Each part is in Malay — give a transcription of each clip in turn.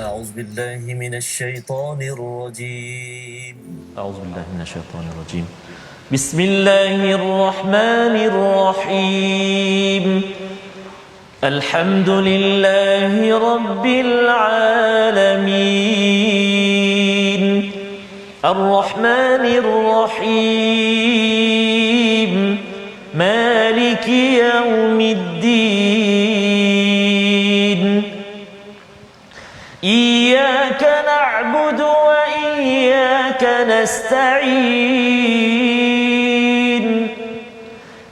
أعوذ بالله من الشيطان الرجيم أعوذ بالله من الشيطان الرجيم بسم الله الرحمن الرحيم الحمد لله رب العالمين الرحمن الرحيم مالك يوم الدين إياك نعبد وإياك نستعين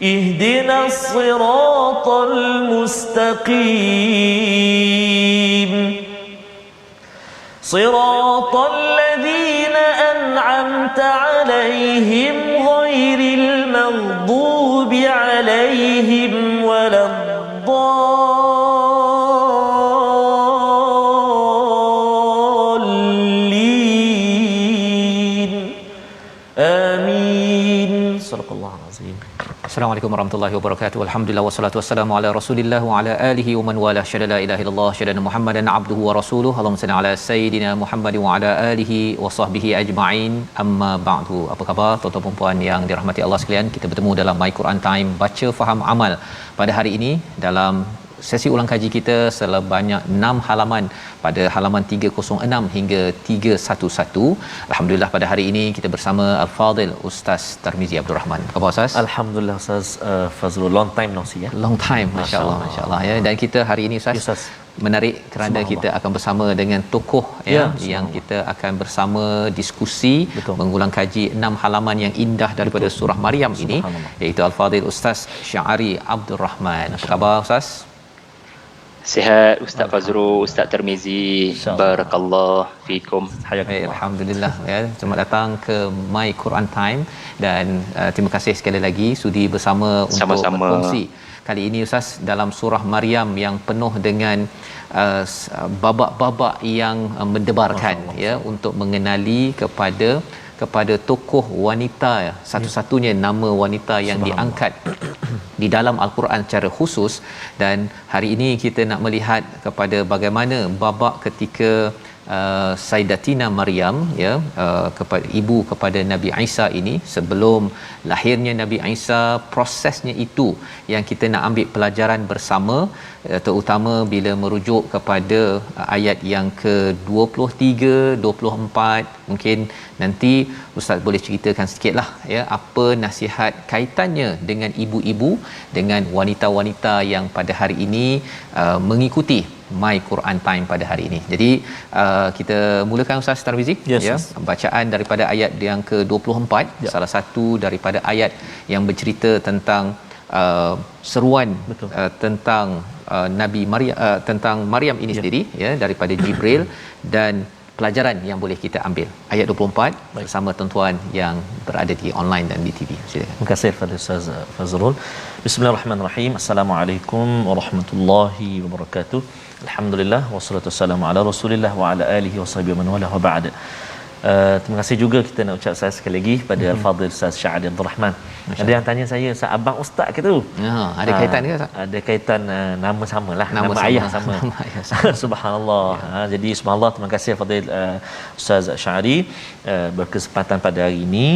اهدنا الصراط المستقيم صراط الذين أنعمت عليهم غير المغضوب عليهم ولا الضالين آمين صدق الله العظيم. Assalamualaikum warahmatullahi wabarakatuh. Alhamdulillah wassalatu wassalamu ala Rasulillah wa ala alihi wa man wala syada la ilaha illallah syada Muhammadan abduhu wa rasuluhu. Allahumma salli ala sayidina Muhammad wa ala alihi wa sahbihi ajma'in. Amma ba'du. Apa khabar tuan-tuan dan puan yang dirahmati Allah sekalian? Kita bertemu dalam My Quran Time baca faham amal pada hari ini dalam sesi ulang kaji kita sebanyak 6 halaman pada halaman 306 hingga 311. Alhamdulillah pada hari ini kita bersama Al-Fadil Ustaz Tarmizi Abdul Rahman. Apa khabar Ustaz? Alhamdulillah Ustaz Fazrul, long time no see ya. Long time, masya-Allah ya. Dan kita hari ini Ustaz, Ustaz, menarik kerana kita akan bersama dengan tokoh ya yang kita akan bersama diskusi. Betul. Mengulang kaji 6 halaman yang indah daripada surah Maryam ini, iaitu Al-Fadil Ustaz Sya'ari Abdul Rahman. Apa khabar Ustaz? Sihat Ustaz Fazrul, Ustaz Tarmizi, barakallah fikum. Alhamdulillah ya. Selamat datang ke My Quran Time dan terima kasih sekali lagi sudi bersama untuk berkongsi. Kali ini Ustaz dalam surah Maryam yang penuh dengan babak-babak yang mendebarkan ya, untuk mengenali kepada tokoh wanita, satu-satunya nama wanita yang diangkat di dalam Al-Quran secara khusus. Dan hari ini kita nak melihat kepada bagaimana babak ketika Sayyidatina Maryam ya, kepada ibu kepada Nabi Isa ini, sebelum lahirnya Nabi Isa, prosesnya itu yang kita nak ambil pelajaran bersama, terutama bila merujuk kepada ayat yang ke-23, 24. Mungkin nanti Ustaz boleh ceritakan sikitlah ya, apa nasihat kaitannya dengan ibu-ibu, dengan wanita-wanita yang pada hari ini mengikuti My Quran Time pada hari ini. Jadi kita mulakan Ustaz Tarmizi ya, bacaan daripada ayat yang ke-24, salah satu daripada ayat yang bercerita tentang seruan tentang Nabi Maryam, tentang Maryam ini sendiri ya, daripada Jibril, dan pelajaran yang boleh kita ambil. Ayat 24 bersama tuan-tuan yang berada di online dan di TV. Silakan. Terima kasih kepada Ustaz Fazrul. Bismillahirrahmanirrahim. Assalamualaikum warahmatullahi wabarakatuh. Alhamdulillah wassalatu wassalamu ala Rasulillah wa ala alihi washabihi man wala wa ba'd. Terima kasih juga kita nak ucap saya sekali lagi pada Al-Fadhil Ustaz Sya'ari Abdul Rahman. Ada yang tanya saya, Ustaz abang ustaz ke tu? Ada kaitan ke Ustaz? Ada kaitan, nama samalah, nama ayah sama. Subhanallah. Jadi subhanallah, terima kasih Fadil Ustaz Sya'ari berkesempatan pada hari ini,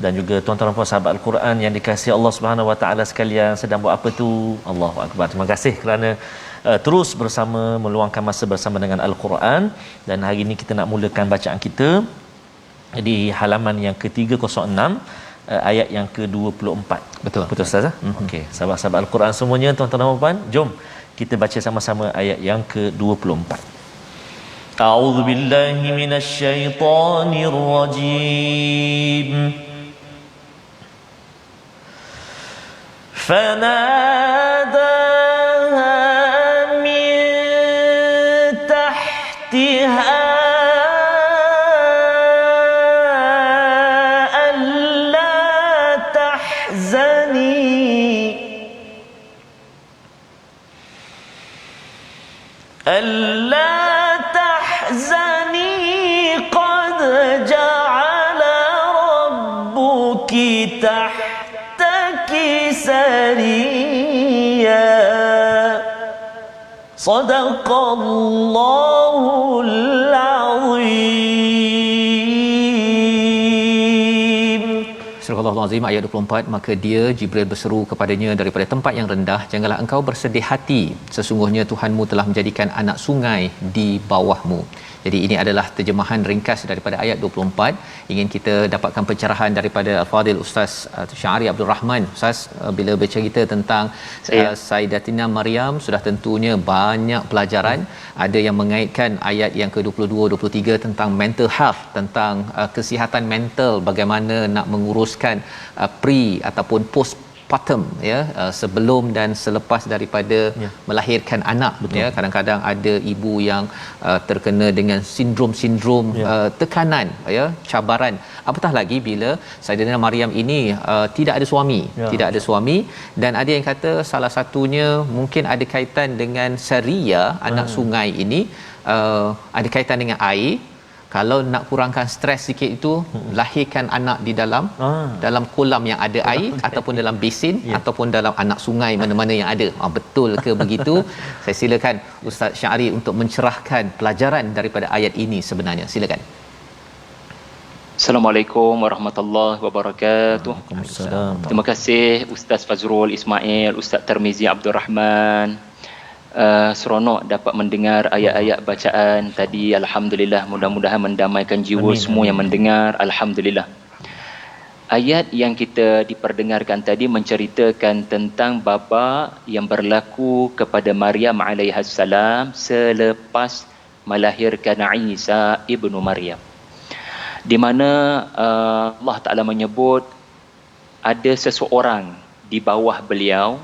dan juga tuan-tuan dan puan sahabat Al-Quran yang dikasihi Allah Subhanahu Wa Taala sekalian, sedang buat apa tu? Allahu Akbar. Terima kasih kerana terus bersama meluangkan masa bersama dengan Al-Quran. Dan hari ini kita nak mulakan bacaan kita di halaman yang ke-306, ayat yang ke-24. Betul Ustaz. Okey, sahabat-sahabat Al-Quran semuanya, tuan-tuan dan puan, jom kita baca sama-sama ayat yang ke-24. A'udzu billahi minasyaitonir rajim. فناداها من تحتها ألا تحزني قد جعل ربك تحتك سريا صدق الله Astagfirullahalazim, ayat 24, maka dia Jibril berseru kepadanya daripada tempat yang rendah, janganlah engkau bersedih hati, sesungguhnya Tuhanmu telah menjadikan anak sungai di bawahmu. Jadi ini adalah terjemahan ringkas daripada ayat 24. Ingin kita dapatkan pencerahan daripada Al-Fadil Ustaz Syahri Abdul Rahman. Ustaz, bila bercerita tentang Sayyidatina Maryam, sudah tentunya banyak pelajaran. Ada yang mengaitkan ayat yang ke-22 23 tentang mental health, tentang kesihatan mental, bagaimana nak menguruskan pre ataupun postpartum, ya, sebelum dan selepas daripada melahirkan anak. Betul. Ya, kadang-kadang ada ibu yang terkena dengan sindrom tekanan, ya, cabaran, apatah lagi bila Sayyidatina Maryam ini tidak ada suami, dan ada yang kata salah satunya mungkin ada kaitan dengan Saria, anak sungai ini, ada kaitan dengan air. Kalau nak kurangkan stres sikit itu, lahirkan anak di dalam kolam yang ada air, ataupun dalam besin, ataupun dalam anak sungai mana-mana yang ada. Betul ke begitu? Saya silakan Ustaz Syahri untuk mencerahkan pelajaran daripada ayat ini sebenarnya. Silakan. Assalamualaikum warahmatullahi wabarakatuh. Terima kasih Ustaz Fazrul Ismail, Ustaz Termizi Abdul Rahman. Seronok dapat mendengar ayat-ayat bacaan tadi. Alhamdulillah, mudah-mudahan mendamaikan jiwa semua yang mendengar. Alhamdulillah. Ayat yang kita diperdengarkan tadi menceritakan tentang bapa yang berlaku kepada Maryam alaihissalam selepas melahirkan Isa ibnu Maryam, di mana Allah Ta'ala menyebut ada seseorang di bawah beliau,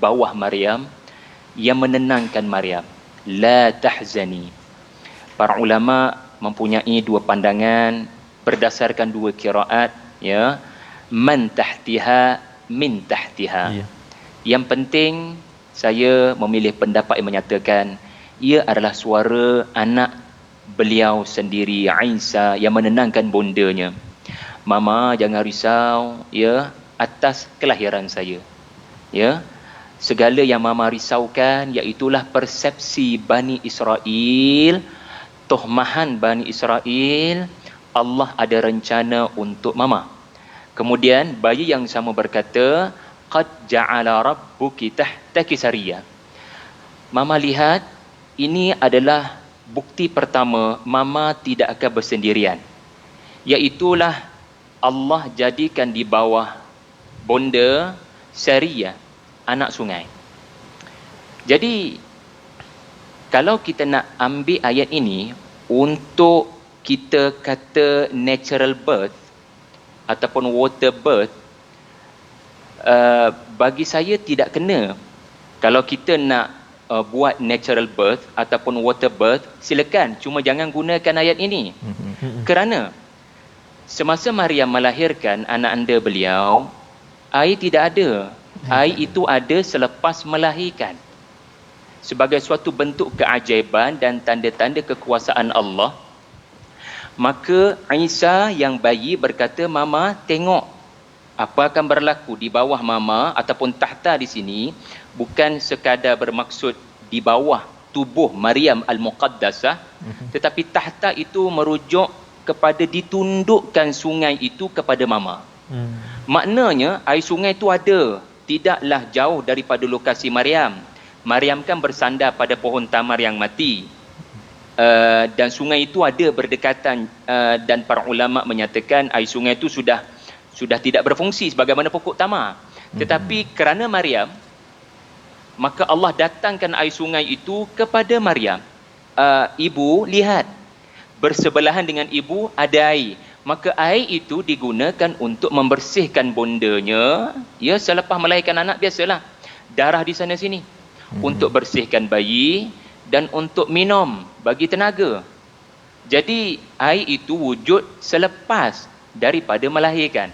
bawah Maryam, yang menenangkan Maryam. La tahzani. Para ulama mempunyai dua pandangan berdasarkan dua qiraat, ya. Man tahtiha, min tahtiha. Yang penting saya memilih pendapat yang menyatakan ia adalah suara anak beliau sendiri, Isa, yang menenangkan bondanya. Mama, jangan risau, ya, atas kelahiran saya. Ya. Segala yang mama risaukan iaitulah persepsi Bani Israel, tohmahan Bani Israel. Allah ada rencana untuk mama. Kemudian bayi yang sama berkata, qad ja'ala rabbuki tahtaki sariyah. Mama lihat, ini adalah bukti pertama mama tidak akan bersendirian. Iaitulah Allah jadikan di bawah bonda Sariyah, anak sungai. Jadi kalau kita nak ambil ayat ini untuk kita kata natural birth ataupun water birth, bagi saya tidak kena. Kalau kita nak buat natural birth ataupun water birth, silakan, cuma jangan gunakan ayat ini. Kerana semasa Maryam melahirkan anak anda beliau, air tidak ada. Air itu ada selepas melahirkan. Sebagai suatu bentuk keajaiban dan tanda-tanda kekuasaan Allah, maka Isa yang bayi berkata, mama tengok apa akan berlaku di bawah mama, ataupun tahta di sini bukan sekadar bermaksud di bawah tubuh Maryam al-Muqaddasah, tetapi tahta itu merujuk kepada ditundukkan sungai itu kepada mama. Maknanya air sungai itu ada, tidaklah jauh daripada lokasi Maryam. Maryam kan bersandar pada pohon tamar yang mati, dan sungai itu ada berdekatan, dan para ulama menyatakan air sungai itu sudah tidak berfungsi sebagaimana pokok tamar. Tetapi kerana Maryam, maka Allah datangkan air sungai itu kepada Maryam. Ibu lihat, bersebelahan dengan ibu ada air, maka air itu digunakan untuk membersihkan bondanya, ya, selepas melahirkan anak. Biasalah darah di sana sini, untuk bersihkan bayi dan untuk minum bagi tenaga. Jadi air itu wujud selepas daripada melahirkan,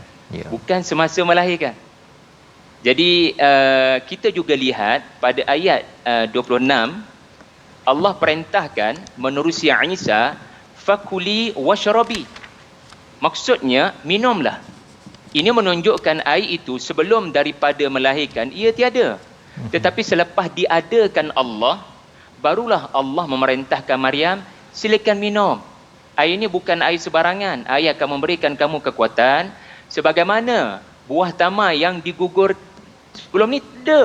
bukan semasa melahirkan. Jadi kita juga lihat pada ayat 26, Allah perintahkan menerusi Isa, fakuli washrabi. Maksudnya minumlah. Ini menunjukkan air itu sebelum daripada melahirkan ia tiada. Tetapi selepas diadakan Allah, barulah Allah memerintahkan Maryam, silakan minum. Air ini bukan air sebarangan. Air akan memberikan kamu kekuatan sebagaimana buah tamar yang digugur sebelum ni ada.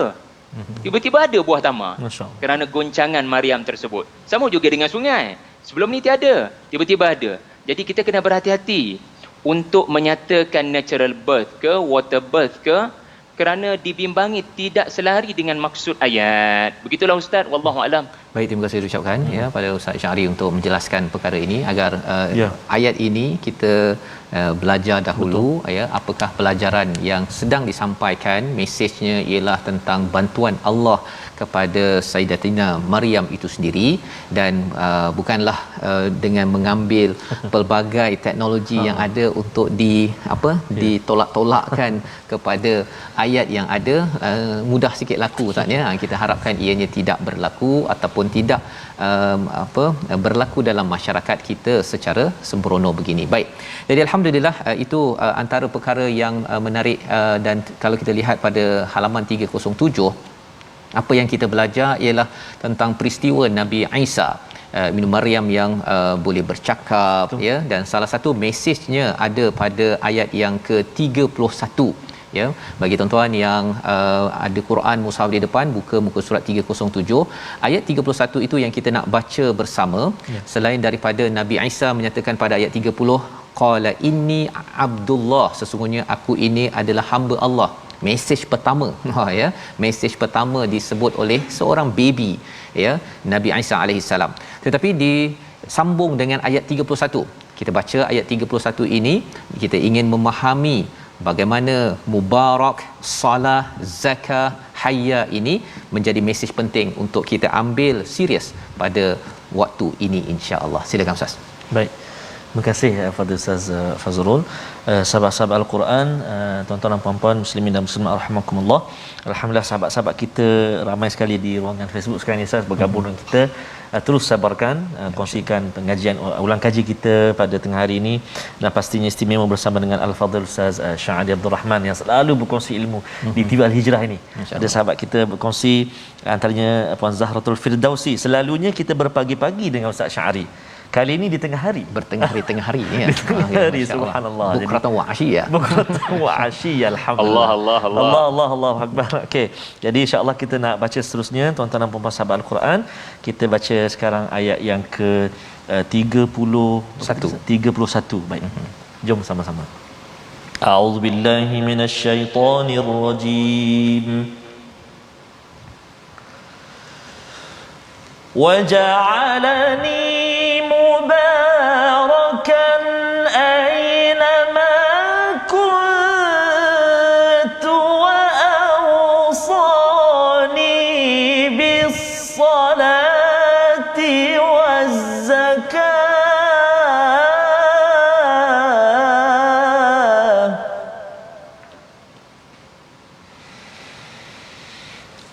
Tiba-tiba ada buah tamar Masya Allah. kerana goncangan Maryam tersebut. Sama juga dengan sungai. Sebelum ni tiada, tiba-tiba ada. Jadi kita kena berhati-hati untuk menyatakan natural birth ke water birth ke, kerana dibimbangi tidak selari dengan maksud ayat. Begitulah Ustaz, wallahu alam. Baik, terima kasih ucapkan ya pada Ustaz Syahri untuk menjelaskan perkara ini agar ayat ini kita belajar dahulu. Ya, apakah pelajaran yang sedang disampaikan. Mesejnya ialah tentang bantuan Allah kepada Sayyidatina Maryam itu sendiri, dan bukanlah dengan mengambil pelbagai teknologi yang ada untuk ditolak-tolakkan kepada ayat yang ada. Mudah sikit laku Ustaz ya. Kita harapkan ianya tidak berlaku ataupun tidak berlaku dalam masyarakat kita secara sembrono begini. Baik. Jadi alhamdulillah itu antara perkara yang menarik, dan kalau kita lihat pada halaman 307, apa yang kita belajar ialah tentang peristiwa Nabi Isa bin Maryam yang boleh bercakap. Betul. Ya, dan salah satu mesejnya ada pada ayat yang ke-31. Ya, bagi tuan-tuan yang ada Quran mushaf di depan, buka muka surat 307. Ayat 31 itu yang kita nak baca bersama. Ya. Selain daripada Nabi Isa menyatakan pada ayat 30, qala inni abdullah, sesungguhnya aku ini adalah hamba Allah. Mesej pertama, ya, mesej pertama disebut oleh seorang baby, ya, Nabi Isa alaihi salam. Tetapi disambung dengan ayat 31. Kita baca ayat 31 ini, kita ingin memahami bagaimana mubarak, salah, zakah, hayya ini menjadi mesej penting untuk kita ambil serius pada waktu ini insya-Allah. Silakan Ustaz. Baik. Terima kasih Fadil Ustaz Fazrul. Sahabat-sahabat Al-Quran, tuan-tuan dan puan-puan muslimin dan muslimat rahimakumullah. Alhamdulillah sahabat-sahabat kita ramai sekali di ruangan Facebook sekarang ni Ustaz bergabung dengan kita. Terus sabarkan, kongsikan pengajian ulang kaji kita pada tengah hari ini, dan pastinya istimewa bersama dengan Al-Fadhil Ustaz Syahri Abdul Rahman yang selalu berkongsi ilmu di TV Al-Hijrah ini. Ada sahabat kita berkongsi, antaranya Puan Zahratul Firdausi. Selalunya kita berpagi-pagi dengan Ustaz Syahri. Kali ini di tengah hari, tengah hari ya. Di tengah hari, subhanallah. Bukratan wa asyiyah. Bukratan wa asyiyah, alhamdulillah. Allah akbar. Okey. Jadi insya-Allah kita nak baca seterusnya, tuan-tuan dan puan-puan sahabat Al-Quran. Kita baca sekarang ayat yang ke 31. Baik. Jom sama-sama. A'udzubillahi minasyaitonirrajim. وجعلني مباركا أينما كنت وأوصاني بالصلاة والزكاة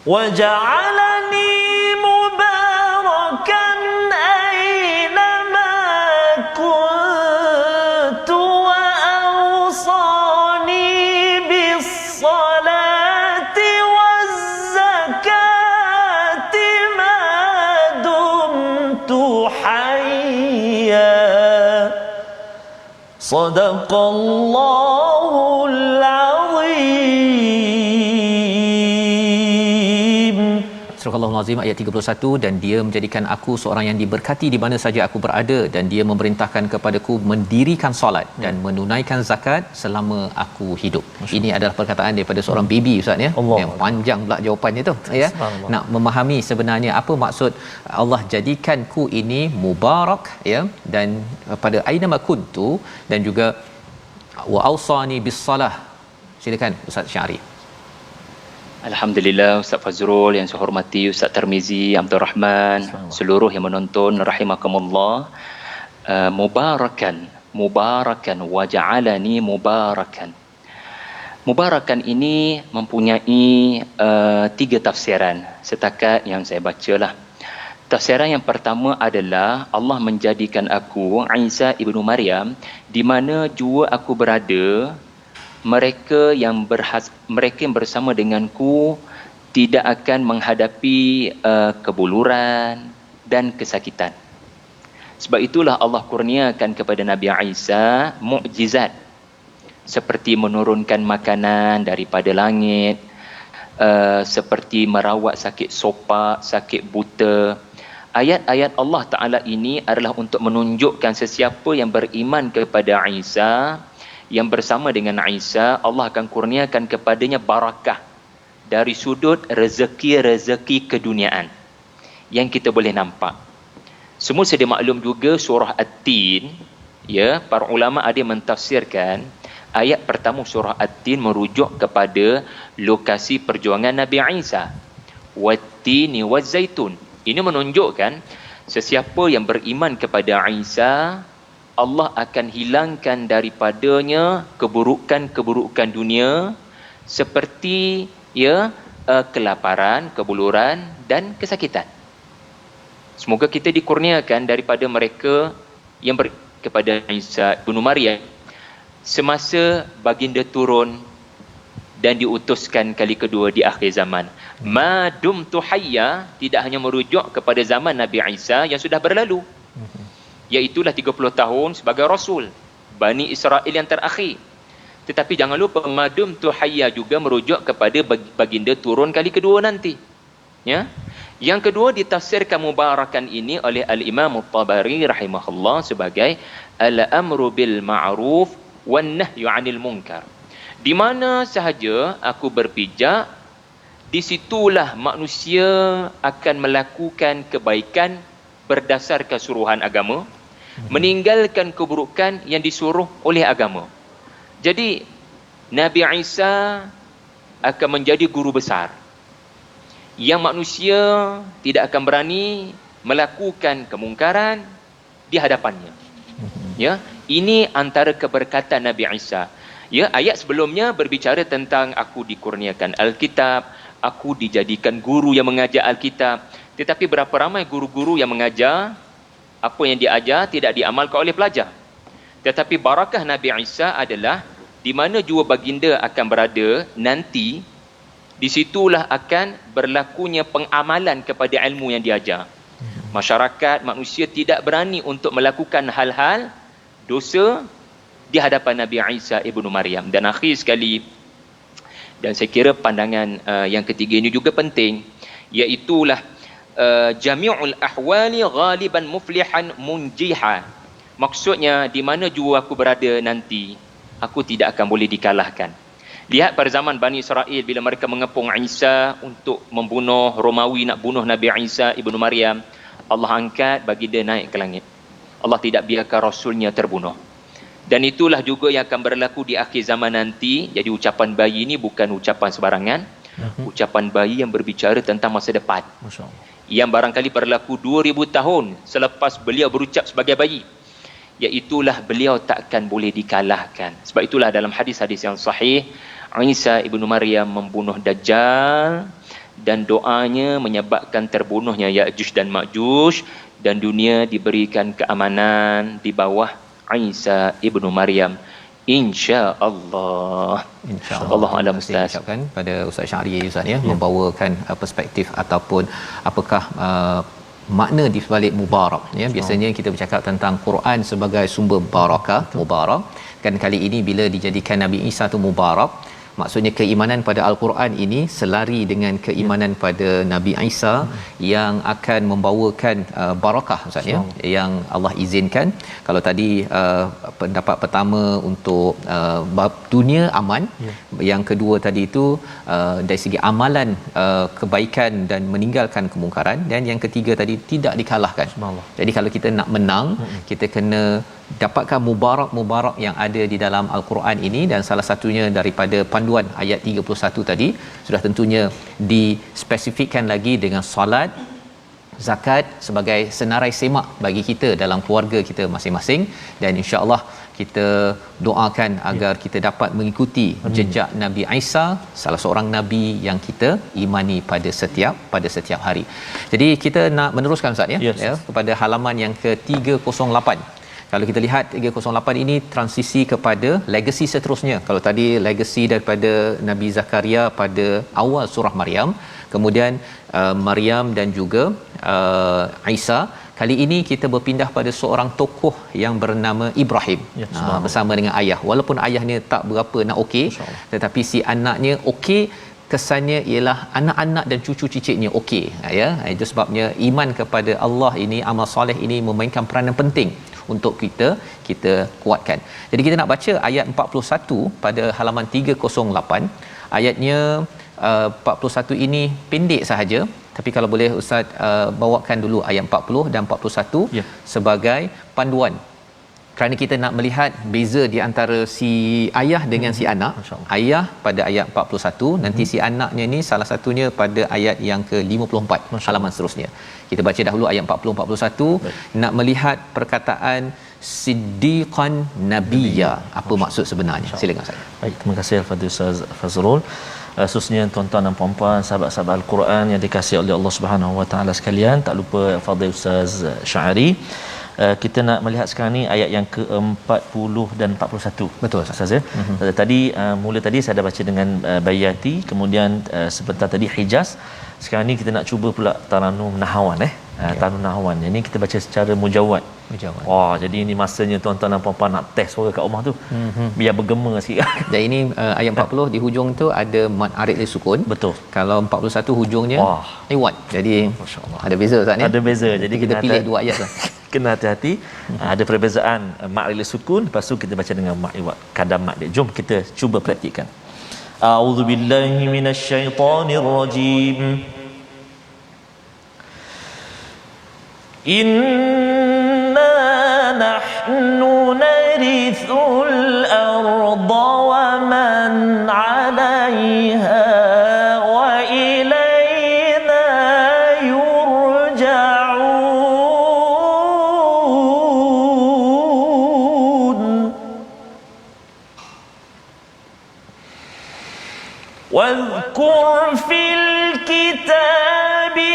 وجعلني مباركا أينما كنت وأوصاني بالصلاة والزكاة ما دمت حيا صدق الله العظيم. Surah Al-Azim ayat 31, dan dia menjadikan aku seorang yang diberkati di mana saja aku berada, dan dia memerintahkan kepadaku mendirikan solat dan menunaikan zakat selama aku hidup. Ini adalah perkataan daripada seorang baby Ustaz ya. Yang panjang pula jawapannya tu ya. Nak memahami sebenarnya apa maksud Allah jadikanku ini mubarak ya, dan pada aina kuntu, dan juga wa ausani bis salah. Silakan Ustaz Syahri. Alhamdulillah Ustaz Fazrul yang saya hormati, Ustaz Tirmizi, Abdul Rahman, seluruh yang menonton rahimakumullah. Mubarakan waja'alani mubarakan. Mubarakan ini mempunyai 3 tafsiran setakat yang saya bacalah. Tafsiran yang pertama adalah Allah menjadikan aku Isa ibnu Maryam di mana jua aku berada, mereka yang bersama denganku tidak akan menghadapi kebuluran dan kesakitan. Sebab itulah Allah kurniakan kepada Nabi Isa mukjizat. seperti menurunkan makanan daripada langit, seperti merawat sakit sopak, sakit buta. Ayat-ayat Allah Ta'ala ini adalah untuk menunjukkan sesiapa yang beriman kepada Isa, yang bersama dengan Isa, Allah akan kurniakan kepadanya barakah dari sudut rezeki-rezeki keduniaan yang kita boleh nampak. Semua sedia maklum juga surah At-Tin, ya, para ulama ada yang mentafsirkan ayat pertama surah At-Tin merujuk kepada lokasi perjuangan Nabi Isa. Wat-tini waz-zaitun. Ini menunjukkan sesiapa yang beriman kepada Isa, Allah akan hilangkan daripadanya keburukan-keburukan dunia seperti kelaparan, kebuluran dan kesakitan. Semoga kita dikurniakan daripada mereka yang kepada Isa bin Maryam semasa baginda turun dan diutuskan kali kedua di akhir zaman. Ma dumtu hayya tidak hanya merujuk kepada zaman Nabi Isa yang sudah berlalu, iaitulah 30 tahun sebagai Rasul Bani Israel yang terakhir. Tetapi jangan lupa madum tu hayya juga merujuk kepada baginda turun kali kedua nanti. Ya. Yang kedua ditafsirkan mubarakan ini oleh Al-Imam At-Tabari rahimahullah sebagai al-amru bil ma'ruf wan nahyu 'anil munkar. Di mana sahaja aku berpijak, di situlah manusia akan melakukan kebaikan berdasarkan suruhan agama, meninggalkan keburukan yang disuruh oleh agama. Jadi Nabi Isa akan menjadi guru besar yang manusia tidak akan berani melakukan kemungkaran di hadapannya. Ya, ini antara keberkatan Nabi Isa. Ya, ayat sebelumnya berbicara tentang aku dikurniakan Alkitab, aku dijadikan guru yang mengajar Alkitab. Tetapi berapa ramai guru-guru yang mengajar, apa yang diajar tidak diamalkan oleh pelajar. Tetapi barakah Nabi Isa adalah di mana jua baginda akan berada nanti, di situlah akan berlakunya pengamalan kepada ilmu yang diajar. Masyarakat, manusia tidak berani untuk melakukan hal-hal dosa di hadapan Nabi Isa ibnu Maryam. Dan akhir sekali, dan saya kira pandangan yang ketiga ini juga penting, iaitulah jami'ul ahwali ghaliban muflihan munjiha. Maksudnya di mana jua aku berada nanti, aku tidak akan boleh dikalahkan. Lihat pada zaman Bani Israel bila mereka mengepung Isa untuk membunuh Romawi, nak bunuh Nabi Isa ibnu Maryam, Allah angkat baginda naik ke langit. Allah tidak biarkan rasulnya terbunuh. Dan itulah juga yang akan berlaku di akhir zaman nanti. Jadi ucapan bayi ini bukan ucapan sebarangan, ucapan bayi yang berbicara tentang masa depan, yang barangkali berlaku 2000 tahun selepas beliau berucap sebagai bayi, iaitulah beliau takkan boleh dikalahkan. Sebab itulah dalam hadis-hadis yang sahih, Isa ibnu Maryam membunuh Dajjal dan doanya menyebabkan terbunuhnya Ya'juj dan Ma'juj, dan dunia diberikan keamanan di bawah Isa ibnu Maryam, insya-Allah. Insya-Allah. Allah alam Ustaz. Ucapkan pada Ustaz Syahri Ustaz ya, membawakan perspektif ataupun apakah makna di sebalik mubarak ya. Biasanya kita bercakap tentang Quran sebagai sumber barakah, mubarak. Kan kali ini bila dijadikan Nabi Isa tu mubarak, maksudnya keimanan pada Al-Quran ini selari dengan keimanan pada Nabi Isa yang akan membawakan barakah Ustaz ya, yang Allah izinkan. Kalau tadi pendapat pertama untuk dunia aman, yang kedua tadi itu dari segi amalan kebaikan dan meninggalkan kemungkaran, dan yang ketiga tadi tidak dikalahkan. Jadi kalau kita nak menang, kita kena dapatkan mubarak-mubarak yang ada di dalam Al-Quran ini, dan salah satunya daripada panduan ayat 31 tadi sudah tentunya dispesifikkan lagi dengan solat, zakat sebagai senarai semak bagi kita dalam keluarga kita masing-masing, dan insya-Allah kita doakan agar kita dapat mengikuti jejak Nabi Isa, salah seorang nabi yang kita imani pada setiap hari. Jadi kita nak meneruskan Ustaz ya, kepada halaman yang ke-308. Kalau kita lihat 308 ini transisi kepada legasi seterusnya. Kalau tadi legasi daripada Nabi Zakaria pada awal surah Maryam, kemudian Maryam dan juga Isa, Kali ini kita berpindah pada seorang tokoh yang bernama Ibrahim. Ya, Bersama dengan ayah. Walaupun ayahnya tak berapa nak okey, tetapi si anaknya okey, kesannya ialah anak-anak dan cucu cicitnya okey, ya. Itu sebabnya iman kepada Allah ini, amal soleh ini memainkan peranan penting untuk kita kuatkan. Jadi kita nak baca ayat 41 pada halaman 308. Ayatnya 41 ini pendek sahaja, tapi kalau boleh Ustaz bawakan dulu ayat 40 dan 41 sebagai panduan, kerana kita nak melihat beza di antara si ayah dengan si anak. Ayah pada ayat 41, nanti si anaknya ni salah satunya pada ayat yang ke-54 halaman seterusnya. Kita baca dahulu ayat 40 41. Nak melihat perkataan siddiqan nabiyya, apa maksud sebenarnya. Silakan Ustaz. Baik, terima kasih Al-Fadhil Ustaz Fazrul. Khususnya tuan-tuan dan puan-puan sahabat-sahabat Al-Quran yang dikasihi oleh Allah Subhanahu Wa Taala sekalian, tak lupa Fadhil Ustaz Sya'ari. Kita nak melihat sekarang ni ayat yang ke-40 dan 41. Betul Ustaz ya. Tadi mula tadi saya dah baca dengan Bayati, kemudian sebentar tadi Hijaz. Sekarang ni kita nak cuba pula Taranum Nahawan Taranum Nahawan. Ini kita baca secara mujawad. Wah, jadi ini masanya tuan-tuan dan puan-puan nak test suara kat rumah tu. Biar bergema sikit. Dan ini ayat 40 di hujung tu ada mad arid li sukun. Betul. Kalau 41 hujungnya iwad. Jadi masya-Allah. Ada beza Ustaz ni. Ada beza. Jadi kita pilih dua ayat lah. Kena hati-hati. Ada perbezaan mad arid li sukun, lepas tu kita baca dengan mad iwad. Kadar mad dia. Jom kita cuba praktikkan. A'udzubillahi minasyaitonirrajim. Inna nahnu narithul arda wa man 'alayha wa ilayna yurja'un. Wadhkur fil kitabi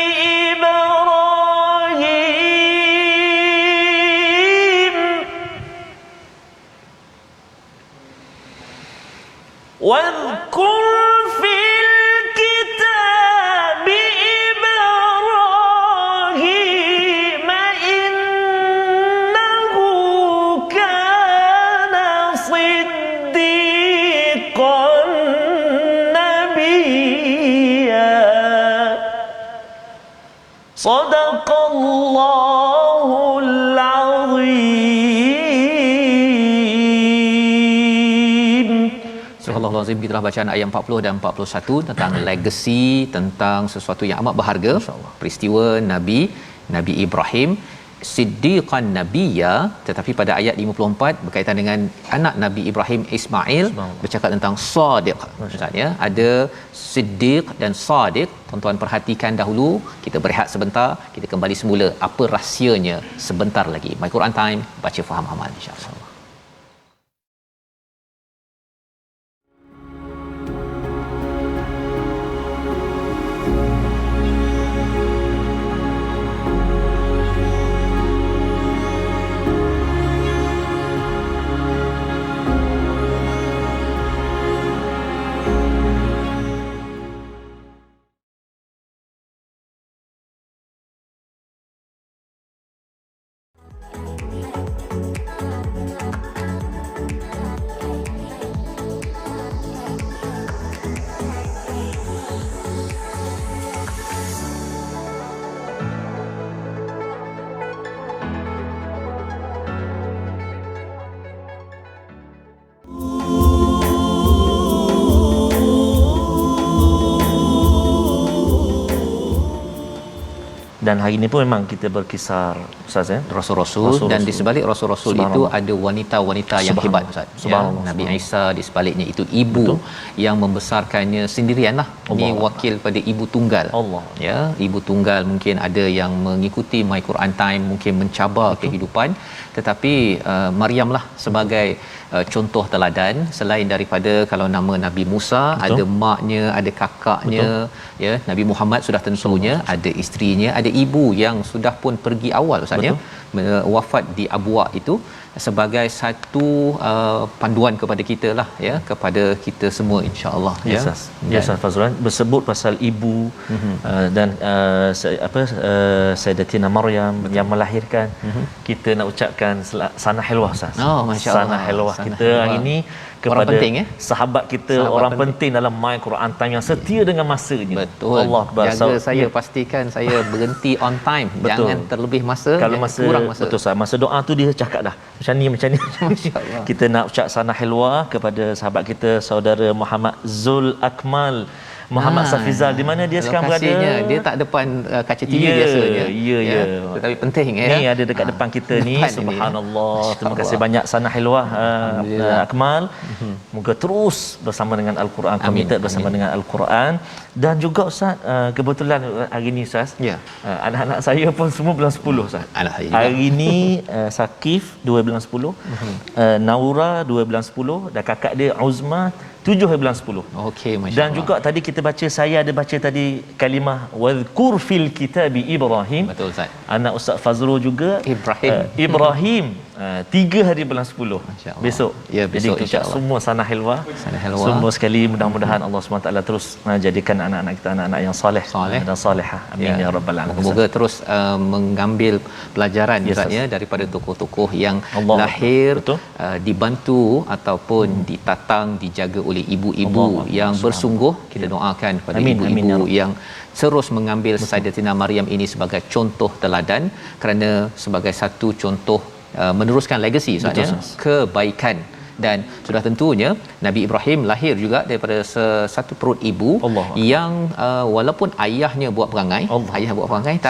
واذكر في الكتاب إبراهيم إنه كان صديقا نبيا صدق الله العظيم. Astagfirullahalazim. Kita telah bacaan ayat 40 dan 41 tentang legacy, tentang sesuatu yang amat berharga, peristiwa Nabi Ibrahim, siddiqan nabiyya. Tetapi pada ayat 54 berkaitan dengan anak Nabi Ibrahim, Ismail, bercakap tentang sadiq. Maksudnya ada siddiq dan sadiq. Tuan-tuan perhatikan dahulu, kita berehat sebentar, kita kembali semula apa rahsianya sebentar lagi. My Quran Time, baca faham amal insya-Allah. Dan hari ini pun memang kita berkisar Ustaz Rasul-Rasul, dan di sebalik Rasul-Rasul itu ada wanita-wanita yang hebat Ustaz. Ya, Nabi Isa di sebaliknya itu ibu. Betul. Yang membesarkannya sendirianlah. Ini wakil pada ibu tunggal. Allah. Ya, ibu tunggal mungkin ada yang mengikuti My Quran Time mungkin mencabar kehidupan, tetapi Maryamlah sebagai contoh teladan. Selain daripada kalau nama Nabi Musa, ada maknya, ada kakaknya. Betul. Ya, Nabi Muhammad sudah tentunya ada isterinya, ada ibu yang sudah pun pergi awal Ustaz ya, wafat di Abwa itu sebagai satu panduan kepada kita lah, ya, kepada kita semua insya-Allah, ya. Yes, Fazrul bersebut pasal ibu dan Sayyidatina Maryam yang melahirkan. Kita nak ucapkan sana hilwah, Ustaz. Oh, masya-Allah. Sana hilwah kita hari ini kepada orang penting, ya? sahabat kita, sahabat orang penting dalam My Quran Time yang setia dengan masanya. Betul. Allah jaga saya, pastikan saya berhenti on time. Betul. Jangan terlebih masa, kalau kurang masa. Betul, Ustaz. Masa doa tu dia cakap dah macam ni kita nak ucap sana hilwah kepada sahabat kita, saudara Muhammad Zul Akmal Muhammad Safizal. Di mana dia sekarang berada? Dia tak depan kaca TV biasanya. Ya. Tetapi penting, ya. Ni ada dekat depan kita ni. Subhanallah. Terima kasih banyak Sana Hilwah Akmal. Moga terus bersama dengan Al-Quran, committed bersama dengan Al-Quran. Dan juga Ustaz, kebetulan hari ni Ustaz, anak-anak saya pun semua bulan 10 Ustaz. Hari ni Sakif 2 bulan 10, Naura 2 bulan 10 dan kakak dia Uzma 7 hari bulan 10. Okey, masya-Allah. Dan juga tadi kita baca, saya ada baca tadi kalimah wadhkur fil kitabi Ibrahim. Betul, Ustaz. Anak Ustaz Fazrul juga Ibrahim 3 hari bulan 10 besok. Ya, besok jadi kita semua sana hilwah. Semua sekali mudah-mudahan Allah SWT terus jadikan anak-anak kita anak-anak yang soleh dan solehah. Amin ya rabbal alamin. Semoga terus mengambil pelajaran Ustaz, ya, daripada tokoh-tokoh yang lahir dibantu ataupun ditatang, dijaga oleh ibu-ibu yang bersungguh. Kita doakan kepada ibu-ibu yang terus mengambil Sayyidatina Maryam ini sebagai contoh teladan, kerana sebagai satu contoh meneruskan legasi kebaikan. Dan sudah tentunya Nabi Ibrahim lahir juga daripada satu perut ibu yang walaupun ayahnya buat perangai,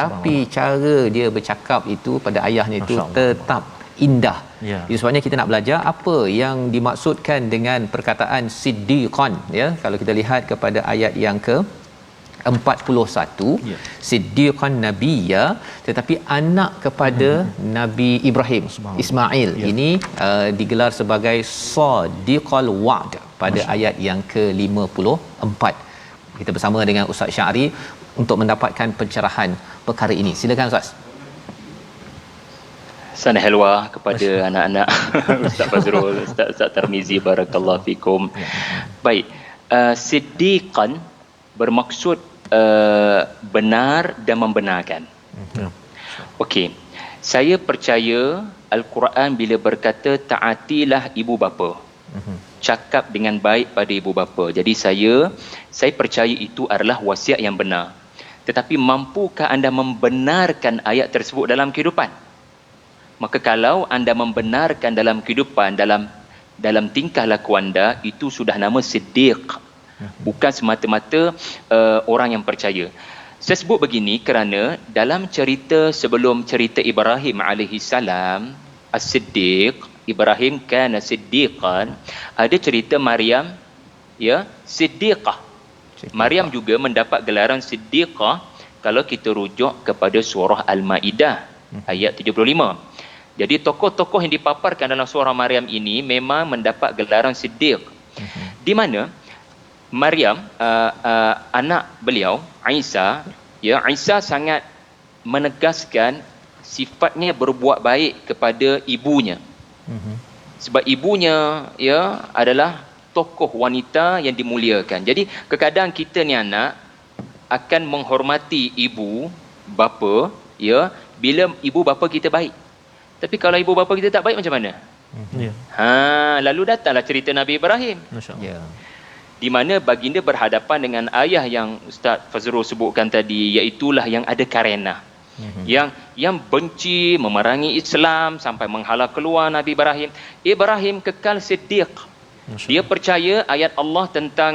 tapi cara dia bercakap itu pada ayahnya itu tetap indah. Jadi sebabnya kita nak belajar apa yang dimaksudkan dengan perkataan siddiqan, ya. Kalau kita lihat kepada ayat yang ke 41, siddiqan nabiyya, tetapi anak kepada Nabi Ibrahim, Ismail, ini digelar sebagai sadiqal wa'd pada ayat yang ke-54. Kita bersama dengan Ustaz Syari untuk mendapatkan pencerahan perkara ini. Silakan Ustaz. Sana hilwah kepada anak-anak Ustaz Fazrul, Ustaz Tarmizi, barakallahu fikum. Baik, siddiqan bermaksud benar dan membenarkan. Okey, saya percaya Al-Quran bila berkata taatilah ibu bapa, cakap dengan baik pada ibu bapa. Jadi saya percaya itu adalah wasiat yang benar. Tetapi mampukah anda membenarkan ayat tersebut dalam kehidupan? Maka kalau anda membenarkan dalam kehidupan, dalam tingkah laku anda, itu sudah nama siddiq. Bukan semata-mata orang yang percaya. Saya sebut begini kerana dalam cerita sebelum cerita Ibrahim alaihissalam, as-siddiq, Ibrahim kana siddiqan, ada cerita Maryam, ya, siddiqah. Maryam juga mendapat gelaran siddiqah kalau kita rujuk kepada surah Al-Maidah ayat 75. Jadi tokoh-tokoh yang dipaparkan dalam surah Maryam ini memang mendapat gelaran siddiq. Di mana Maryam, anak beliau Isa, ya, Isa sangat menegaskan sifatnya berbuat baik kepada ibunya. Sebab ibunya, ya, adalah tokoh wanita yang dimuliakan. Jadi kadang-kadang kita ni anak akan menghormati ibu bapa, ya, bila ibu bapa kita baik. Tapi kalau ibu bapa kita tak baik, macam mana? Lalu datanglah cerita Nabi Ibrahim. Di mana baginda berhadapan dengan ayah yang Ustaz Fazrul sebutkan tadi, iaitulah yang ada karenah, yang benci, memerangi Islam sampai menghalau keluar Nabi Ibrahim. Ibrahim kekal siddiq. Dia percaya ayat Allah tentang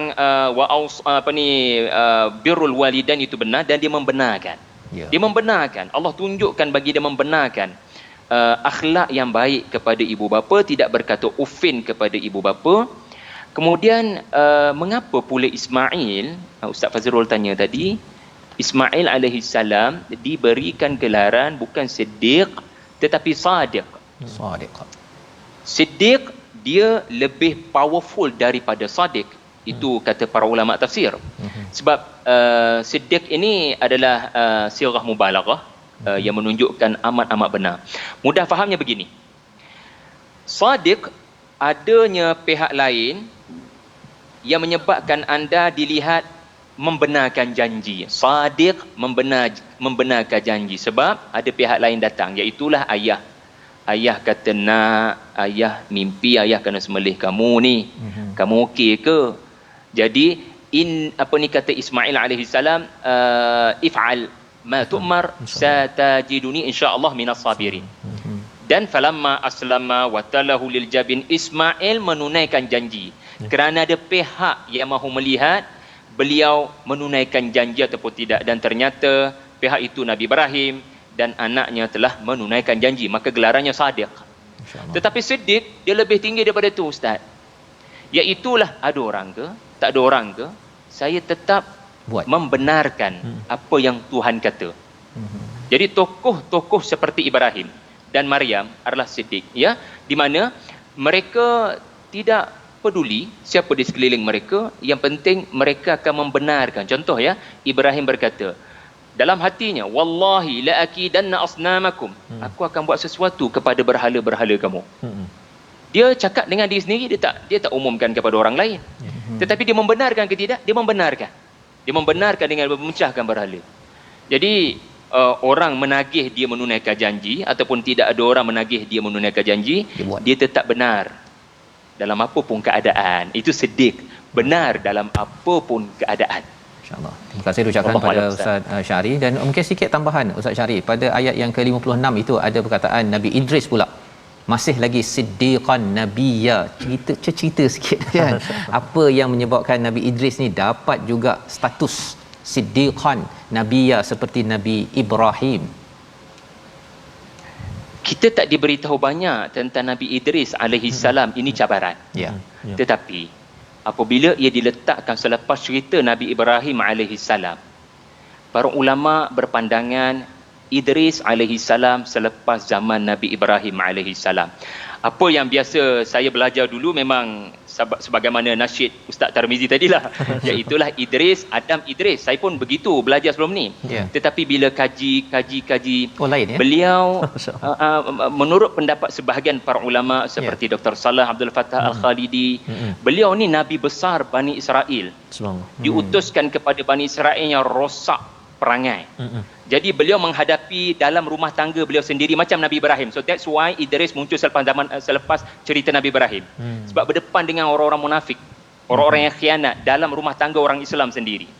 birrul walidain itu benar, dan dia membenarkan. Dia membenarkan. Allah tunjukkan bagi dia membenarkan akhlak yang baik kepada ibu bapa, tidak berkata uffin kepada ibu bapa. Kemudian mengapa pula Ismail, Ustaz Fazrul tanya tadi, Ismail alaihissalam diberikan gelaran bukan siddiq tetapi sadiq. Siddiq dia lebih powerful daripada sadiq. Itu kata para ulama tafsir. Sebab siddiq ini adalah sirah mubalaghah yang menunjukkan amat-amat benar. Mudah fahamnya begini. Sadiq, adanya pihak lain yang menyebabkan anda dilihat membenarkan janji. Sadiq membenarkan janji sebab ada pihak lain datang, iaitulah ayah. Ayah kata nak, ayah mimpi ayah kena sembelih kamu ni. Kamu okey ke? Jadi kata Ismail alaihi salam, if'al ma tu'mar satajiduni insyaallah minas sabirin. Dan falamma aslama wa talahu lil jabin, Ismail menunaikan janji. Kerana ada pihak yang mahu melihat beliau menunaikan janji ataupun tidak, dan ternyata pihak itu Nabi Ibrahim dan anaknya telah menunaikan janji, maka gelarannya Sadiq. Tetapi Siddiq dia lebih tinggi daripada itu, ustaz. Iaitulah ada orang ke, tak ada orang ke, saya tetap membenarkan apa yang Tuhan kata. Jadi tokoh-tokoh seperti Ibrahim dan Maryam adalah Siddiq, ya, di mana mereka tidak peduli siapa di sekeliling mereka, yang penting mereka akan membenarkan. Contoh, ya, Ibrahim berkata dalam hatinya, wallahi la akidanna asnamakum, aku akan buat sesuatu kepada berhala-berhala kamu. Dia cakap dengan diri sendiri, dia tak umumkan kepada orang lain. Tetapi dia membenarkan ke tidak? Dia membenarkan dengan memecahkan berhala. Jadi orang menagih dia menunaikan janji ataupun tidak ada orang menagih dia menunaikan janji, dia tetap benar dalam apa pun keadaan. Itu Siddiq, benar dalam apa pun keadaan. InsyaAllah. Terima kasih ucapkan pada Ustaz Syahri. Dan mungkin sikit tambahan Ustaz Syahri, pada ayat yang ke-56 itu ada perkataan Nabi Idris pula masih lagi siddiqan nabiyya. Cerita sikit kan apa yang menyebabkan Nabi Idris ni dapat juga status siddiqan nabiyya seperti Nabi Ibrahim. Kita tak diberitahu banyak tentang Nabi Idris alaihi salam. Ini cabaran. Tetapi apabila ia diletakkan selepas cerita Nabi Ibrahim alaihi salam, para ulama berpandangan Idris alaihi salam selepas zaman Nabi Ibrahim alaihi salam. Apa yang biasa saya belajar dulu memang sebagaimana nasyid Ustaz Tarmizi tadilah, iaitulah Idris, Adam Idris. Saya pun begitu belajar sebelum ni. Tetapi bila kaji lain, ya? Beliau menurut pendapat sebahagian para ulama seperti Dr. Salah Abdul Fattah Al-Khalidi, beliau ni nabi besar Bani Israel. Diutuskan kepada Bani Israel yang rosak perangai. Jadi beliau menghadapi dalam rumah tangga beliau sendiri macam Nabi Ibrahim. So that's why Idris muncul selepas cerita Nabi Ibrahim. Sebab berdepan dengan orang-orang munafik, orang-orang yang khianat dalam rumah tangga orang Islam sendiri.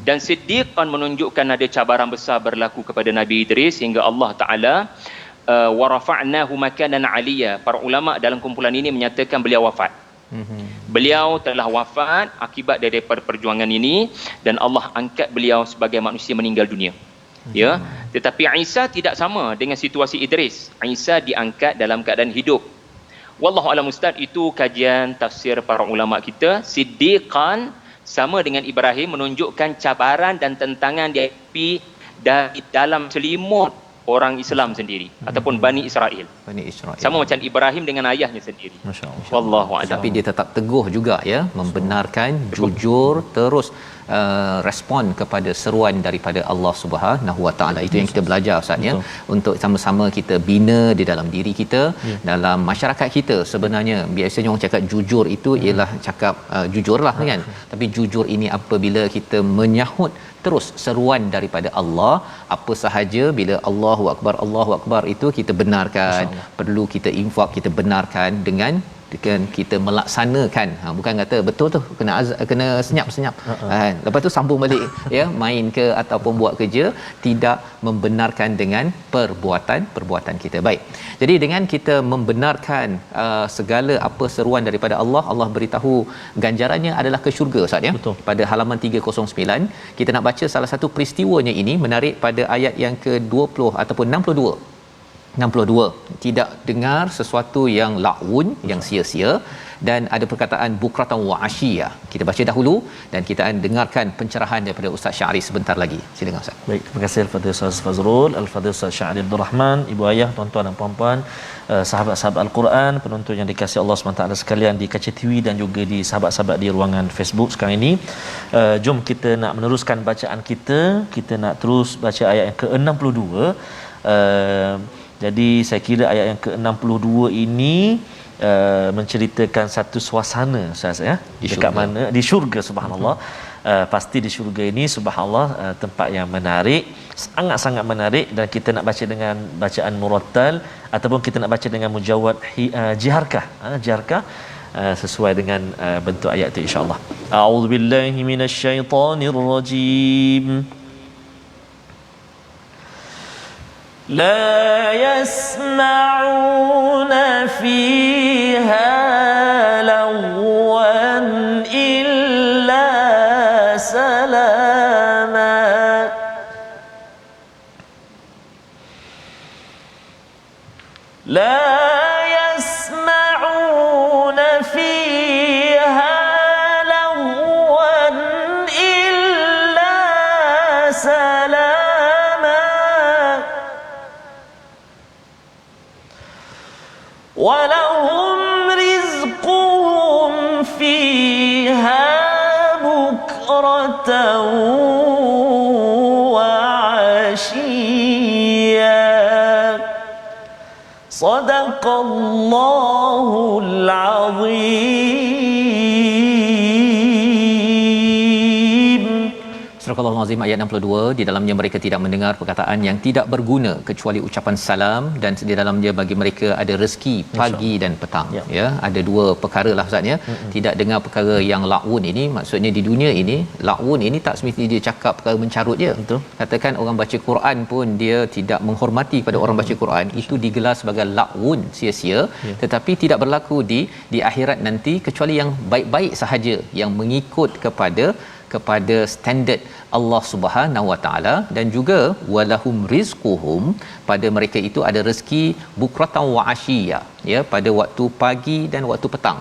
Dan Siddiq menunjukkan ada cabaran besar berlaku kepada Nabi Idris hingga Allah Ta'ala wa rafa'nahu makanan 'aliyya. Para ulama dalam kumpulan ini menyatakan beliau wafat. Beliau telah wafat akibat daripada perjuangan ini, dan Allah angkat beliau sebagai manusia meninggal dunia. Ya, tetapi Isa tidak sama dengan situasi Idris. Isa diangkat dalam keadaan hidup. Wallahu a'lam ustaz, itu kajian tafsir para ulama kita. Siddiqan sama dengan Ibrahim menunjukkan cabaran dan tentangan dihadapi dari dalam selimut orang Islam sendiri ataupun Bani Israel. Sama macam Ibrahim dengan ayahnya sendiri. Masya-Allah. Wallahu a'lam. Tapi dia tetap teguh juga, ya, membenarkan, jujur, terus respon kepada seruan daripada Allah Subhanahu Wa Taala. Itu yang kita belajar, Ustaz, ya, untuk sama-sama kita bina di dalam diri kita, dalam masyarakat kita. Sebenarnya biasanya orang cakap jujur itu ialah cakap jujurlah, kan. Tapi jujur ini apabila kita menyahut terus seruan daripada Allah, apa sahaja bila Allahu Akbar itu kita benarkan. Perlu kita infak, kita benarkan dengan kita melaksanakan. Bukan kata betul tu kena senyap lepas tu sambung balik, ya, main ke ataupun buat kerja, tidak membenarkan dengan perbuatan kita. Baik, jadi dengan kita membenarkan segala apa seruan daripada Allah, Allah beritahu ganjarannya adalah ke syurga, Ustaz, ya. Betul. Pada halaman 309 kita nak baca salah satu peristiwanya ini, menarik pada ayat yang ke-20 ataupun 62, tidak dengar sesuatu yang la'un, yang sia-sia, dan ada perkataan bukratan wa asyia. Kita baca dahulu dan kita akan dengarkan pencerahan daripada Ustaz Syahri sebentar lagi. Silakan Ustaz. Baik, terima kasih Al-Fadhil Ustaz Fazrul, Al-Fadhil Ustaz Syahri Abdul Rahman, ibu ayah, tuan-tuan dan puan-puan, sahabat-sahabat Al-Quran, penonton yang dikasihi Allah SWT sekalian di kaca TV dan juga di sahabat-sahabat di ruangan Facebook sekarang ini. Jom kita nak meneruskan bacaan kita. Kita nak terus baca ayat yang ke-62 Jadi saya kira ayat yang ke-62 ini menceritakan satu suasana Ustaz ya, dekat mana di syurga, subhanallah. Pasti di syurga ini subhanallah tempat yang menarik, sangat-sangat menarik, dan kita nak baca dengan bacaan murattal ataupun kita nak baca dengan mujawwad jiharkah, sesuai dengan bentuk ayat itu insya-Allah. A'udzubillahi minasyaitonirrajim. لا يسمعون فيها لغوا إلا سلاما لا يسمعون فيها لغوا إلا سلاما ولهم رزقهم فيها بكرة وعشيا صدق الله العظيم. Surah Al-Azim ayat 62, di dalamnya mereka tidak mendengar perkataan yang tidak berguna kecuali ucapan salam, dan di dalamnya bagi mereka ada rezeki pagi dan petang. Ya, ada dua perkara lah Ustaz ya. Tidak dengar perkara yang la'un ini, maksudnya di dunia ini la'un ini tak semestinya dia cakap perkara mencarut je. Betul. Katakan orang baca Quran pun dia tidak menghormati pada orang baca Quran, itu digelar sebagai la'un, sia-sia. Tetapi tidak berlaku di akhirat nanti kecuali yang baik-baik sahaja, yang mengikut kepada standard Allah Subhanahu Wa Taala, dan juga walahum rizquhum, pada mereka itu ada rezeki bukratan wa ashiya, ya, pada waktu pagi dan waktu petang.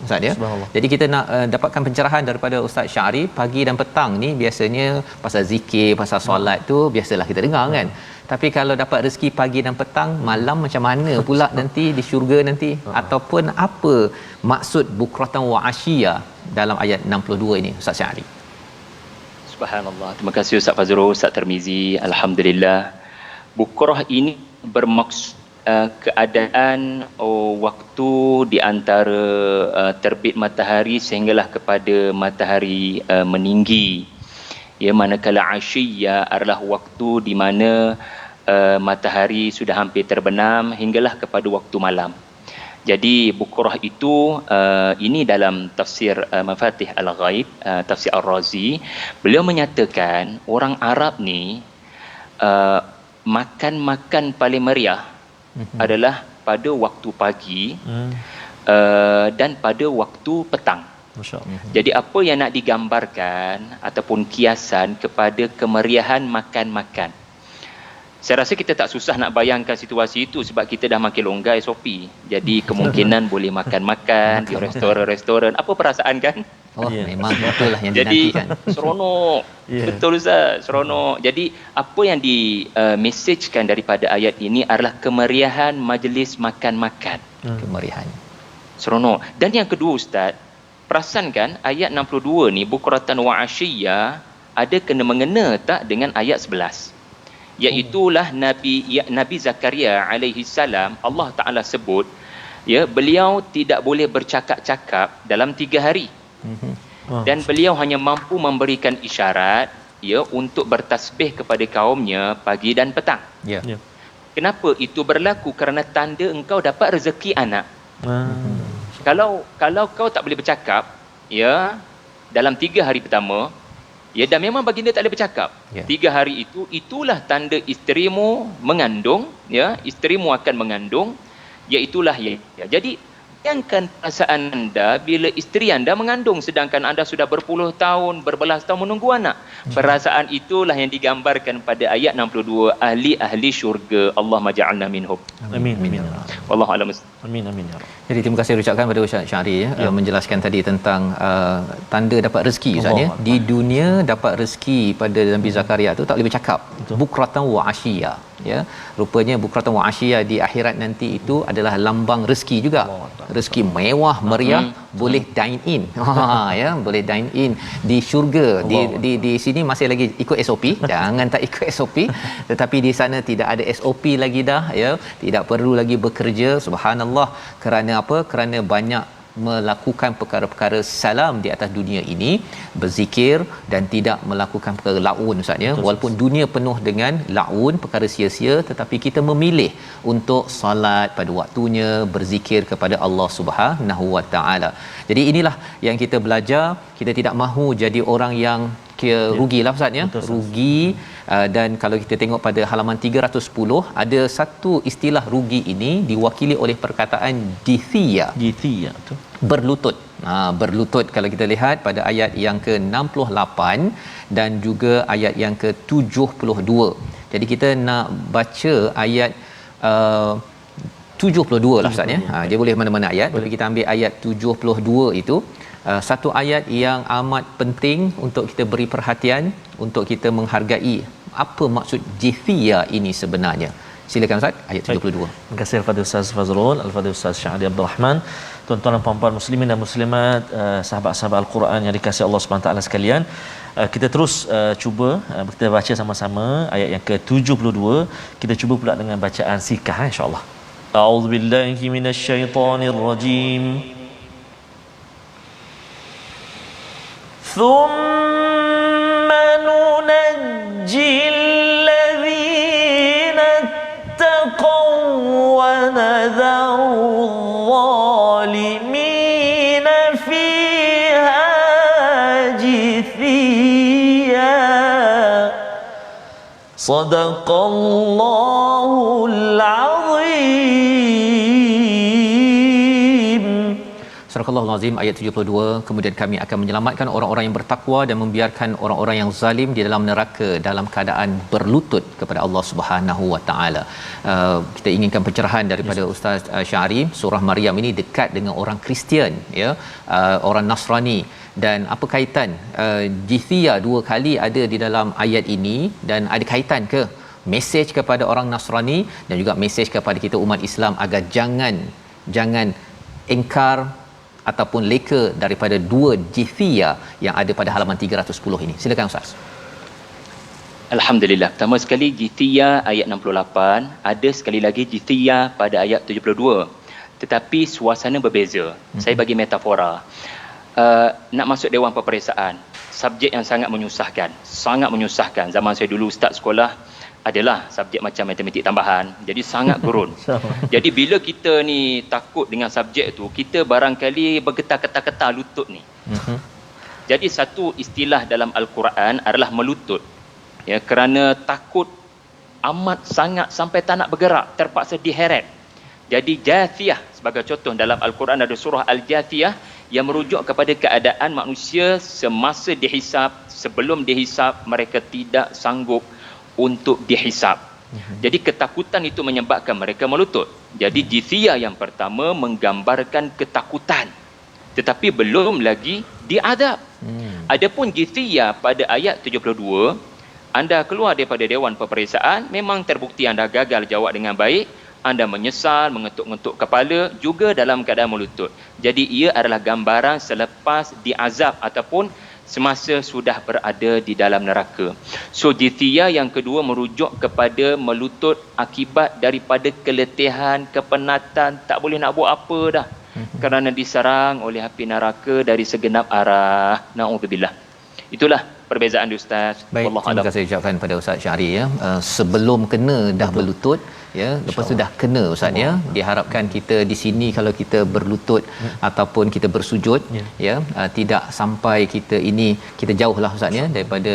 Ustaz ya. Jadi kita nak dapatkan pencerahan daripada Ustaz Syahri, pagi dan petang ni biasanya pasal zikir, pasal solat tu biasalah kita dengar kan. Tapi kalau dapat rezeki pagi dan petang, malam macam mana pula nanti di syurga nanti, ataupun apa maksud bukratan wa ashiya dalam ayat 62 ini Ustaz Syahri? Subhanallah. Terima kasih Ustaz Fazrul, Ustaz Tirmizi. Alhamdulillah. Bukrah ini bermaksud keadaan waktu di antara terbit matahari sehinggalah kepada matahari meninggi. Ya, manakala Asyiyya adalah waktu di mana matahari sudah hampir terbenam hinggalah kepada waktu malam. Jadi bukrah itu ini dalam tafsir Mafatih Al-Ghaib, tafsir Ar-Razi, beliau menyatakan orang Arab ni makan paling meriah adalah pada waktu pagi dan pada waktu petang. Jadi apa yang nak digambarkan ataupun kiasan kepada kemeriahan makan-makan. Saya rasa kita tak susah nak bayangkan situasi itu sebab kita dah makin longgar SOP. Jadi kemungkinan boleh makan-makan di restoran-restoran. Apa perasaan kan? Memang betul lah yang jadi, dinantikan. Seronok. Betul Ustaz, seronok. Jadi apa yang di-messagekan daripada ayat ini adalah kemeriahan majlis makan-makan. Kemeriahan. Seronok. Dan yang kedua Ustaz, perasan kan ayat 62 ni, bukratan wa asyiyya, ada kena-mengena tak dengan ayat 11? Iaitulah Nabi Zakaria alaihi salam, Allah Taala sebut, ya, beliau tidak boleh bercakap-cakap dalam 3 hari. Dan beliau hanya mampu memberikan isyarat, ya, untuk bertasbih kepada kaumnya pagi dan petang. Kenapa itu berlaku? Kerana tanda engkau dapat rezeki anak. Kalau kau tak boleh bercakap, ya, dalam 3 hari pertama, ya, dan memang baginda tak boleh bercakap. 3 hari itulah tanda isterimu mengandung, ya, isterimu akan mengandung, iaitulah ya. Jadi bayangkan perasaan anda bila isteri anda mengandung sedangkan anda sudah berpuluh tahun, berbelas tahun menunggu anak. Perasaan itulah yang digambarkan pada ayat 62, ahli syurga. Allah maj'alna minhum. Amin. Wallahu a'lam. Amin. Jadi terima kasih ucapkan pada Ustaz Syahri yang menjelaskan tadi tentang tanda dapat rezeki Ustaz ya. Di dunia dapat rezeki pada Nabi Zakaria tu tak boleh bercakap. Bukratan wa asyiyya. ya. Rupanya bukratan wa asyiyah di akhirat nanti itu adalah lambang rezeki juga. Rezeki mewah meriah, boleh dine in. Ya, boleh dine in di syurga. Di sini masih lagi ikut SOP. Jangan tak ikut SOP. Tetapi di sana tidak ada SOP lagi dah, ya. Tidak perlu lagi bekerja, subhanallah. Kerana apa? Kerana banyak melakukan perkara-perkara salam di atas dunia ini, berzikir dan tidak melakukan perkara laun, Ustaz, ya. Walaupun dunia penuh dengan laun, perkara sia-sia, tetapi kita memilih untuk solat pada waktunya, berzikir kepada Allah Subhanahu Wa Taala. Jadi inilah yang kita belajar. Kita tidak mahu jadi orang yang kira rugilah, Ustaz, ya. Rugi. Dan kalau kita tengok pada halaman 310, ada satu istilah rugi ini diwakili oleh perkataan jithiyah. Jithiyah tu Berlutut. Berlutut kalau kita lihat pada ayat yang ke-68 dan juga ayat yang ke-72. Jadi kita nak baca ayat 72 lah, Ustaz, ya. Dia boleh mana-mana ayat, tapi kita ambil ayat 72 itu. Satu ayat yang amat penting untuk kita beri perhatian, untuk kita menghargai apa maksud jithiyah ini sebenarnya. Silakan, Ustaz, ayat 72. Terima kasih kepada Ustaz Fazrul, Al-Fadhil Ustaz Syahri Abdul Rahman. Tuan-tuan dan puan-puan muslimin dan muslimat, sahabat-sahabat Al-Quran yang dikasihi Allah Subhanahu taala sekalian, kita terus cuba kita baca sama-sama ayat yang ke-72. Kita cuba pula dengan bacaan sikah, insya-Allah. A'udzubillahi minasyaitonirrajim. ثم ننجي الذين اتقوا ونذر الظالمين فيها جثيا صدق الله العظيم. Surah Al-Azim ayat 72. Kemudian kami akan menyelamatkan orang-orang yang bertakwa dan membiarkan orang-orang yang zalim di dalam neraka dalam keadaan berlutut kepada Allah Subhanahu Wa Taala. Kita inginkan pencerahan daripada Ustaz Syahri. Surah Maryam ini dekat dengan orang Kristian, ya, orang Nasrani. Dan apa kaitan jithiyah dua kali ada di dalam ayat ini, dan ada kaitan ke mesej kepada orang Nasrani dan juga mesej kepada kita umat Islam agar jangan engkar ataupun leka daripada dua jithiyah yang ada pada halaman 310 ini. Silakan, Ustaz. Alhamdulillah. Pertama sekali jithiyah ayat 68, ada sekali lagi jithiyah pada ayat 72. Tetapi suasana berbeza. Saya bagi metafora. Nak masuk Dewan Peperiksaan, subjek yang sangat menyusahkan. Zaman saya dulu ustaz sekolah adalah subjek macam matematik tambahan. Jadi sangat gurun. Jadi bila kita ni takut dengan subjek tu, kita barangkali bergetar-getar lutut ni. Jadi satu istilah dalam Al-Quran adalah melutut. Ya, kerana takut amat sangat sampai tak nak bergerak, terpaksa diheret. Jadi jathiyah sebagai contoh dalam Al-Quran ada surah Al-Jathiyah yang merujuk kepada keadaan manusia semasa dihisap, sebelum dihisap mereka tidak sanggup untuk dihisap. Jadi ketakutan itu menyebabkan mereka melutut. Jadi jithiyah yang pertama menggambarkan ketakutan, tetapi belum lagi diadab. Adapun jithiyah pada ayat 72, anda keluar daripada Dewan Peperiksaan, memang terbukti anda gagal jawab dengan baik, anda menyesal, mengetuk-ngetuk kepala, juga dalam keadaan melutut. Jadi ia adalah gambaran selepas diazab ataupun semasa sudah berada di dalam neraka. So jithiyah yang kedua merujuk kepada melutut akibat daripada keletihan, kepenatan, tak boleh nak buat apa dah. Kerana diserang oleh api neraka dari segenap arah. Na'udzubillah. Itulah perbezaan di Ustaz. Baik, terima kasih ucapkan pada Ustaz Syahri, ya. Sebelum kena dah berlutut, ya, lepas tu dah kena, Ustaz, ya. Diharapkan kita di sini kalau kita berlutut ataupun kita bersujud, ya, tidak sampai kita jauhlah, Ustaz, ya, daripada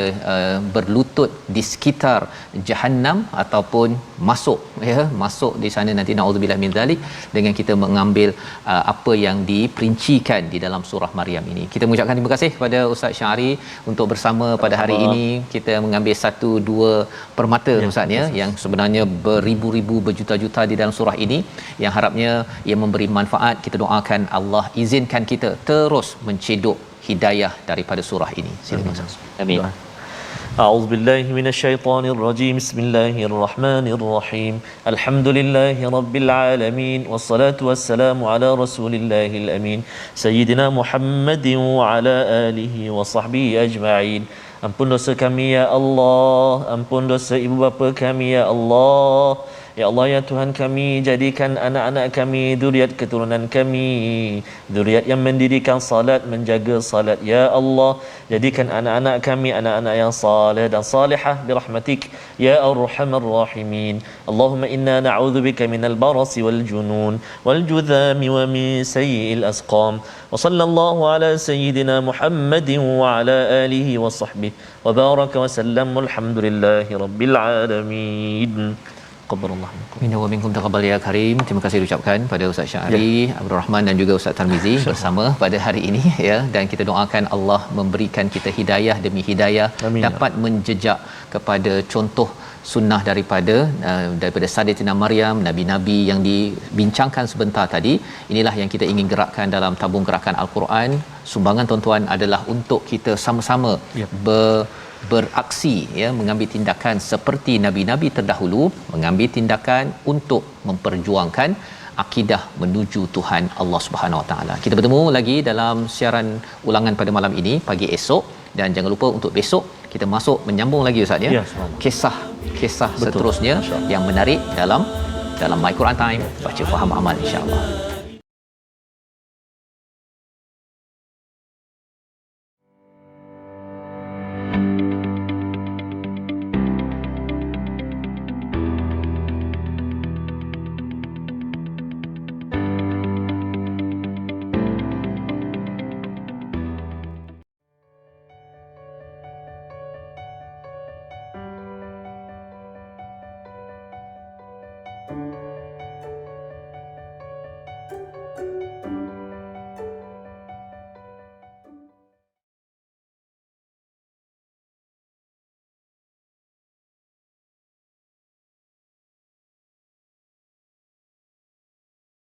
berlutut di sekitar Jahannam ataupun masuk di sana nanti, naudzubillah min zalik, dengan kita mengambil apa yang diperincikan di dalam surah Maryam ini. Kita mengucapkan terima kasih kepada Ustaz Syahri untuk bersama pada hari ini. Kita mengambil 1-2 permata, Ustaz, ya, yang sebenarnya beribu-ribu, berjuta-juta di dalam surah ini, yang harapnya ia memberi manfaat. Kita doakan Allah izinkan kita terus mencedok hidayah daripada surah ini. Silakan, Ustaz. Amin. أعوذ بالله من الشيطان الرجيم بسم الله الرحمن الرحيم الحمد لله رب العالمين والصلاة والسلام على رسول الله الأمين سيدنا محمد وعلى آله وصحبه أجمعين. Ampun dosa kami ya Allah, ampun dosa ibu bapa kami ya Allah. Ya Allah ya Tuhan kami, jadikan anak-anak kami zuriat keturunan kami zuriat yang mendirikan salat, menjaga salat ya Allah. Jadikan anak-anak kami anak-anak yang saleh dan salihah birahmatik ya arhamar rahimin. Allahumma inna na'udzubika minal barasi wal junun wal judhami wa min sayyi'il asqam. Wa sallallahu ala sayyidina Muhammadin wa ala alihi wa sahbihi wa baraka wa sallam. Walhamdulillahi rabbil alamin. Qabbarallah minna wa minkum taqabbal ya karim. Terima kasih diucapkan pada Ustaz Syahri, Abdul Rahman dan juga Ustaz Tarmizi bersama pada hari ini ya, dan kita doakan Allah memberikan kita hidayah demi hidayah. Amin. Dapat menjejak kepada contoh sunnah daripada Sayyidatina Maryam, nabi-nabi yang dibincangkan sebentar tadi. Inilah yang kita ingin gerakkan dalam tabung gerakan Al-Quran. Sumbangan tuan-tuan adalah untuk kita sama-sama beraksi ya, mengambil tindakan seperti nabi-nabi terdahulu, mengambil tindakan untuk memperjuangkan akidah menuju Tuhan Allah Subhanahu Wa Taala. Kita bertemu lagi dalam siaran ulangan pada malam ini pagi esok, dan jangan lupa untuk besok kita masuk menyambung lagi Ustaz ya. Kisah seterusnya yang menarik dalam My Quran Time, baca faham amal insya-Allah.